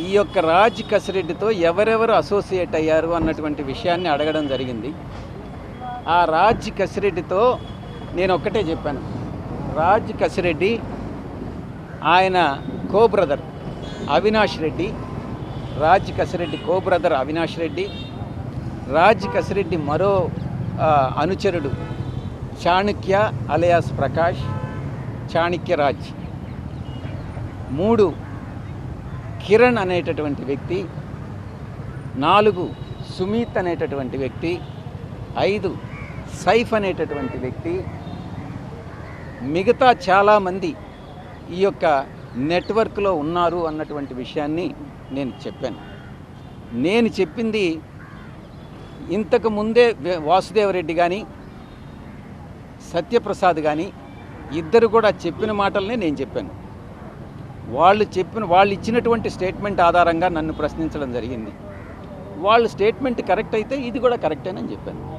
ఈ యొక్క రాజ్ కసిరెడ్డితో ఎవరెవరు అసోసియేట్ అయ్యారు అన్నటువంటి విషయాన్ని అడగడం జరిగింది. ఆ రాజ్ కసిరెడ్డితో నేను ఒక్కటే చెప్పాను, రాజ్ కసిరెడ్డి ఆయన కో బ్రదర్ అవినాష్ రెడ్డి, రాజ్ కసిరెడ్డి కో బ్రదర్ అవినాష్ రెడ్డి, రాజ్ కసిరెడ్డి మరో అనుచరుడు చాణక్య అలియాస్ ప్రకాష్, చాణక్యరాజ్, 3 కిరణ్ అనేటటువంటి వ్యక్తి, 4 సుమిత్ అనేటటువంటి వ్యక్తి, 5 సైఫ్ అనేటటువంటి వ్యక్తి, మిగతా చాలామంది ఈ యొక్క నెట్వర్క్లో ఉన్నారు అన్నటువంటి విషయాన్ని నేను చెప్పాను. నేను చెప్పింది ఇంతకు ముందే వాసుదేవరెడ్డి కానీ సత్యప్రసాద్ కానీ ఇద్దరు కూడా చెప్పిన మాటలనే నేను చెప్పాను. వాళ్ళు ఇచ్చినటువంటి స్టేట్మెంట్ ఆధారంగా నన్ను ప్రశ్నించడం జరిగింది. వాళ్ళ స్టేట్మెంట్ కరెక్ట్ అయితే ఇది కూడా కరెక్టేనని చెప్పాను.